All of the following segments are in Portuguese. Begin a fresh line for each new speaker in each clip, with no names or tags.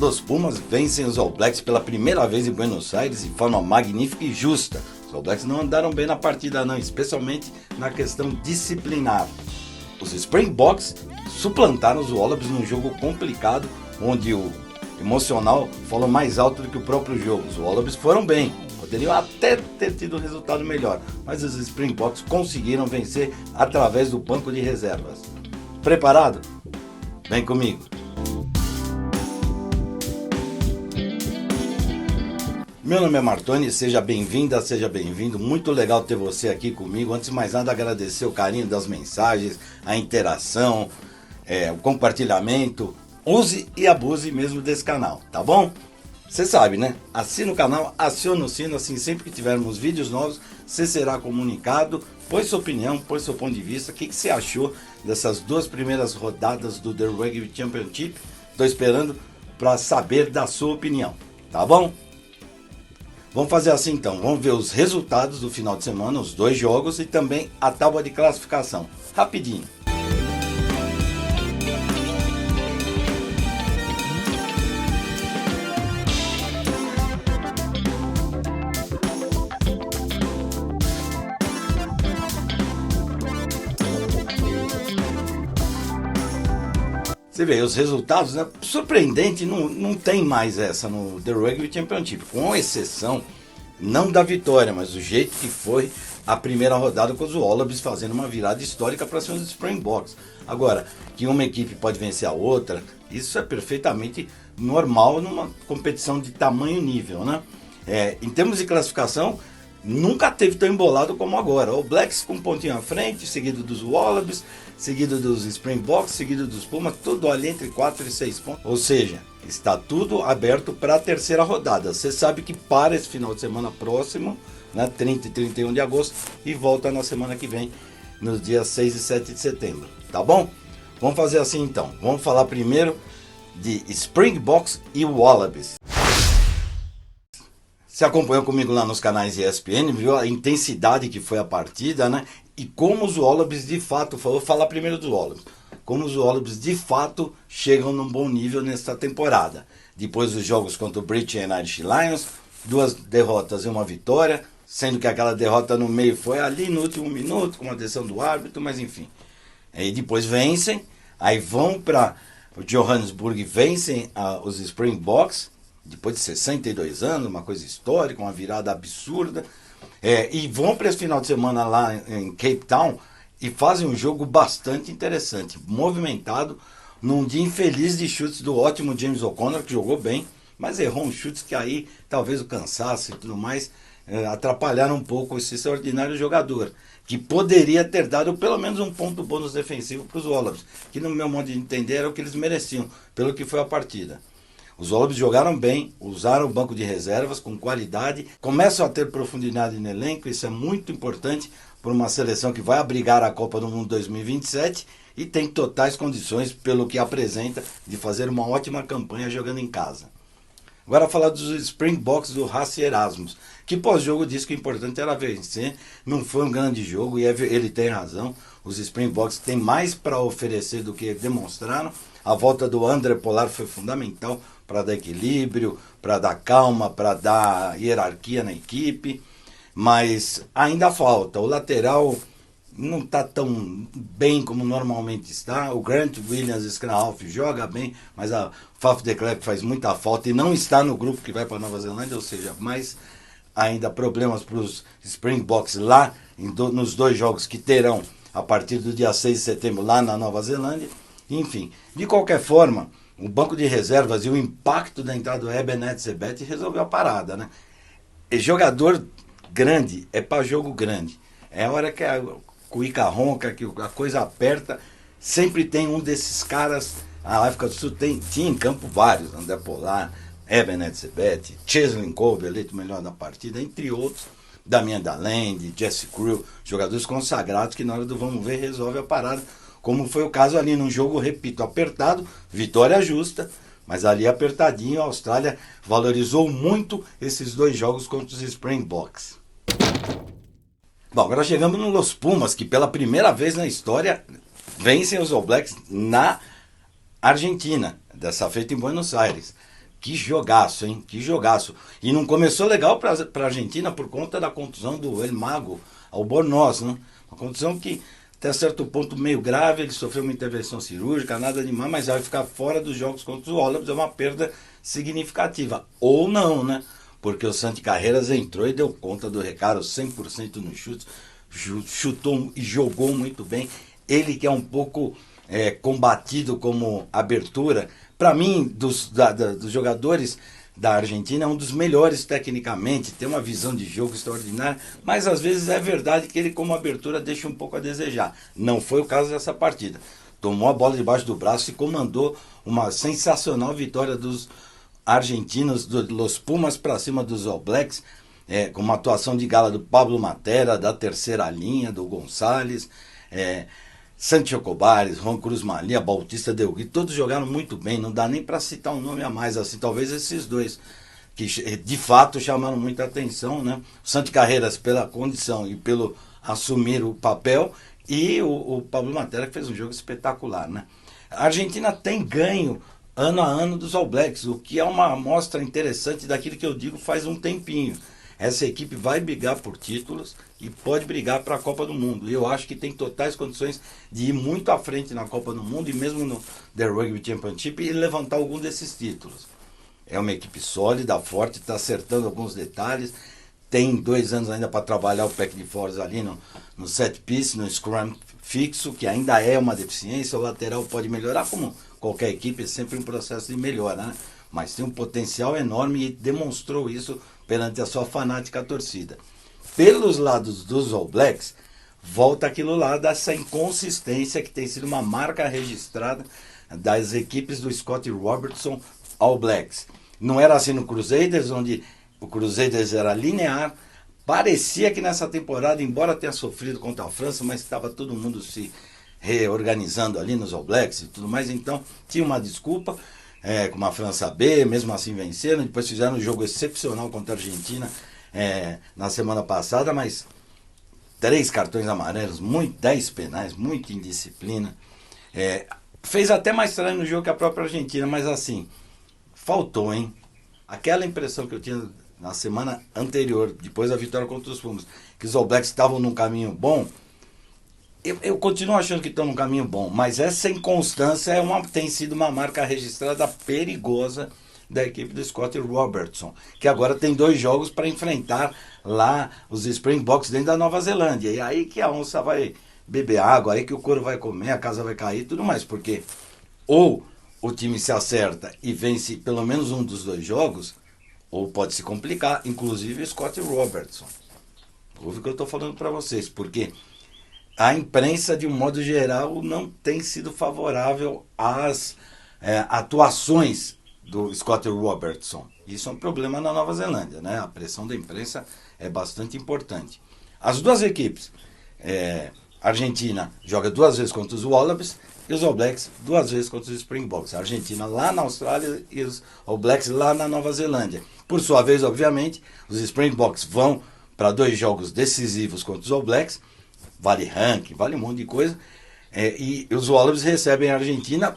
Los Pumas vencem os All Blacks pela primeira vez em Buenos Aires de forma magnífica e justa. Os All Blacks não andaram bem na partida não, especialmente na questão disciplinar. Os Springboks suplantaram os Wallabies num jogo complicado, onde o emocional falou mais alto do que o próprio jogo. Os Wallabies foram bem, poderiam até ter tido um resultado melhor, mas os Springboks conseguiram vencer através do banco de reservas. Preparado? Vem comigo! Meu nome é Martoni, seja bem-vinda, seja bem-vindo, muito legal ter você aqui comigo. Antes de mais nada, agradecer o carinho das mensagens, a interação, o compartilhamento. Use e abuse mesmo desse canal, tá bom? Você sabe, né? Assina o canal, aciona o sino, assim sempre que tivermos vídeos novos, você será comunicado. Põe sua opinião, põe seu ponto de vista, o que você achou dessas duas primeiras rodadas do The Rugby Championship? Estou esperando para saber da sua opinião, tá bom? Vamos fazer assim então, vamos ver os resultados do final de semana, os dois jogos e também a tábua de classificação, rapidinho. Você vê, os resultados, né? Surpreendente, não tem mais essa no The Rugby Championship, com exceção, não da vitória, mas do jeito que foi a primeira rodada com os Wallabies fazendo uma virada histórica para cima dos Springboks. Agora, que uma equipe pode vencer a outra, isso é perfeitamente normal numa competição de tamanho nível, né? Em termos de classificação, nunca teve tão embolado como agora. O Blacks com um pontinho à frente, seguido dos Wallabies, seguido dos Springboks, seguido dos Pumas, tudo ali entre 4 e 6 pontos. Ou seja, está tudo aberto para a terceira rodada. Você sabe que para esse final de semana próximo, né, 30 e 31 de agosto, e volta na semana que vem, nos dias 6 e 7 de setembro. Tá bom? Vamos fazer assim então. Vamos falar primeiro de Springboks e Wallabies. Você acompanhou comigo lá nos canais ESPN, viu a intensidade que foi a partida, né? E como os Wallabies de fato, vou falar primeiro dos Wallabies, como os Wallabies de fato chegam num bom nível nesta temporada. Depois dos jogos contra o British and Irish Lions, 2 derrotas e 1 vitória, sendo que aquela derrota no meio foi ali no último minuto, com uma decisão do árbitro, mas enfim. Aí depois vencem, aí vão para o Johannesburg e vencem os Springboks, depois de 62 anos, uma coisa histórica, uma virada absurda, e vão para esse final de semana lá em Cape Town e fazem um jogo bastante interessante, movimentado, num dia infeliz de chutes do ótimo James O'Connor, que jogou bem, mas errou uns chutes que aí, talvez o cansaço e tudo mais, atrapalharam um pouco esse extraordinário jogador, que poderia ter dado pelo menos um ponto bônus defensivo para os Wallabies, que no meu modo de entender era o que eles mereciam, pelo que foi a partida. Os Wallabies jogaram bem, usaram o banco de reservas com qualidade, começam a ter profundidade no elenco, isso é muito importante para uma seleção que vai abrigar a Copa do Mundo 2027 e tem totais condições, pelo que apresenta, de fazer uma ótima campanha jogando em casa. Agora falar dos Springboks do Rassi Erasmus, que pós-jogo disse que o importante era vencer, não foi um grande jogo e ele tem razão, os Springboks têm mais para oferecer do que demonstraram, a volta do André Pollard foi fundamental para dar equilíbrio, para dar calma, para dar hierarquia na equipe, mas ainda falta, o lateral não está tão bem como normalmente está, o Grant Williams Scrum-Half joga bem, mas a Faf de Klerk faz muita falta e não está no grupo que vai para Nova Zelândia, ou seja, mais ainda problemas para os Springboks lá, nos 2 jogos que terão a partir do dia 6 de setembro lá na Nova Zelândia. Enfim, de qualquer forma, o banco de reservas e o impacto da entrada do Ebenet Sebet resolveu a parada, né? Jogador grande é para jogo grande. É a hora que a cuíca ronca, que a coisa aperta, sempre tem um desses caras. A África do Sul tinha em campo vários, André Pollard, Ebenet Sebet, Cheslin Kolbe, eleito melhor da partida, entre outros, Damien Daland, Jesse Crew, jogadores consagrados que na hora do vamos ver resolve a parada, como foi o caso ali num jogo, repito, apertado, vitória justa, mas ali apertadinho, a Austrália valorizou muito esses 2 jogos contra os Springboks. Bom, agora chegamos no Los Pumas, que pela primeira vez na história vencem os All Blacks na Argentina, dessa feita em Buenos Aires. Que jogaço, hein? Que jogaço. E não começou legal para a Argentina por conta da contusão do El Mago Albornoz, né? Uma contusão que até certo ponto meio grave, ele sofreu uma intervenção cirúrgica, nada demais, mas vai ficar fora dos jogos contra o Wallabies, é uma perda significativa. Ou não, né? Porque o Santi Carreiras entrou e deu conta do recado 100% nos chutes, chutou e jogou muito bem. Ele que é um pouco combatido como abertura, para mim, dos jogadores da Argentina, é um dos melhores tecnicamente, tem uma visão de jogo extraordinária, mas às vezes é verdade que ele como abertura deixa um pouco a desejar. Não foi o caso dessa partida. Tomou a bola debaixo do braço e comandou uma sensacional vitória dos argentinos, dos Pumas para cima dos All Blacks, com uma atuação de gala do Pablo Matera, da terceira linha, do Gonçalves, Santi Chocobares, Juan Cruz Malia, Bautista Del Gui, todos jogaram muito bem, não dá nem para citar um nome a mais, assim, talvez esses dois, que de fato chamaram muita atenção, né? O Santi Carreiras pela condição e pelo assumir o papel, e o Pablo Matera que fez um jogo espetacular, né? A Argentina tem ganho ano a ano dos All Blacks, o que é uma amostra interessante daquilo que eu digo faz um tempinho. Essa equipe vai brigar por títulos e pode brigar para a Copa do Mundo. Eu acho que tem totais condições de ir muito à frente na Copa do Mundo e mesmo no The Rugby Championship e levantar algum desses títulos. É uma equipe sólida, forte, está acertando alguns detalhes. Tem 2 anos ainda para trabalhar o pack de foras ali no set piece, no scrum fixo, que ainda é uma deficiência. O lateral pode melhorar, como qualquer equipe, é sempre um processo de melhora, né? Mas tem um potencial enorme e demonstrou isso perante a sua fanática torcida. Pelos lados dos All Blacks, volta aquilo lá dessa inconsistência que tem sido uma marca registrada das equipes do Scott Robertson All Blacks. Não era assim no Crusaders, onde o Crusaders era linear. Parecia que nessa temporada, embora tenha sofrido contra a França, mas estava todo mundo se reorganizando ali nos All Blacks e tudo mais, então tinha uma desculpa. Com uma França B, mesmo assim venceram, depois fizeram um jogo excepcional contra a Argentina na semana passada, mas 3 cartões amarelos, 10 penais, muita indisciplina, fez até mais estranho no jogo que a própria Argentina, mas assim, faltou, hein? Aquela impressão que eu tinha na semana anterior, depois da vitória contra os Pumas, que os All Blacks estavam num caminho bom. Eu continuo achando que estão num caminho bom, mas essa inconstância tem sido uma marca registrada perigosa da equipe do Scott Robertson, que agora tem 2 jogos para enfrentar lá os Springboks dentro da Nova Zelândia. E aí que a onça vai beber água, aí que o couro vai comer, a casa vai cair e tudo mais, porque ou o time se acerta e vence pelo menos um dos 2 jogos, ou pode se complicar, inclusive o Scott Robertson. Ouve o que eu estou falando para vocês, porque a imprensa, de um modo geral, não tem sido favorável às atuações do Scott Robertson. Isso é um problema na Nova Zelândia, né? A pressão da imprensa é bastante importante. As 2 equipes, a Argentina joga 2 vezes contra os Wallabies e os All Blacks 2 vezes contra os Springboks. A Argentina lá na Austrália e os All Blacks lá na Nova Zelândia. Por sua vez, obviamente, os Springboks vão para 2 jogos decisivos contra os All Blacks. Vale ranking, vale um monte de coisa. E os Wallabies recebem a Argentina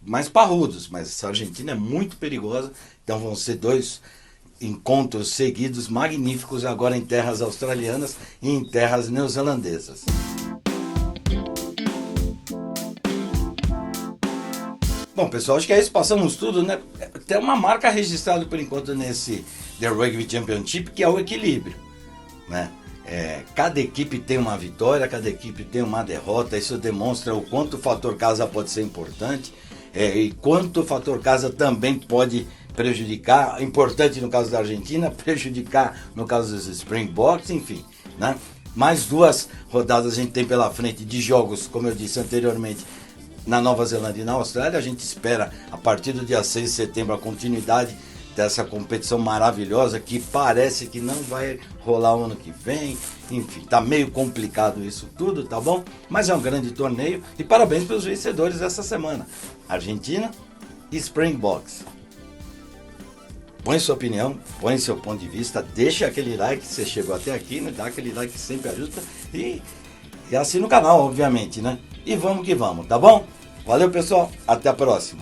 mais parrudos, mas essa Argentina é muito perigosa. Então vão ser 2 encontros seguidos magníficos agora em terras australianas e em terras neozelandesas. Bom, pessoal, acho que é isso. Passamos tudo, né? Tem uma marca registrada por enquanto nesse The Rugby Championship, que é o equilíbrio, né? Cada equipe tem uma vitória, cada equipe tem uma derrota. Isso demonstra o quanto o fator casa pode ser importante e quanto o fator casa também pode prejudicar. Importante no caso da Argentina, prejudicar no caso dos Springboks, enfim, né? Mais 2 rodadas a gente tem pela frente de jogos, como eu disse anteriormente, na Nova Zelândia e na Austrália. A gente espera a partir do dia 6 de setembro a continuidade dessa competição maravilhosa, que parece que não vai rolar o ano que vem. Enfim, tá meio complicado isso tudo, tá bom? Mas é um grande torneio e parabéns pelos vencedores dessa semana, Argentina e Springboks. Põe sua opinião, põe seu ponto de vista, deixa aquele like se você chegou até aqui, né? Dá aquele like que sempre ajuda e assina o canal, obviamente, né? E vamos que vamos, tá bom? Valeu, pessoal, até a próxima.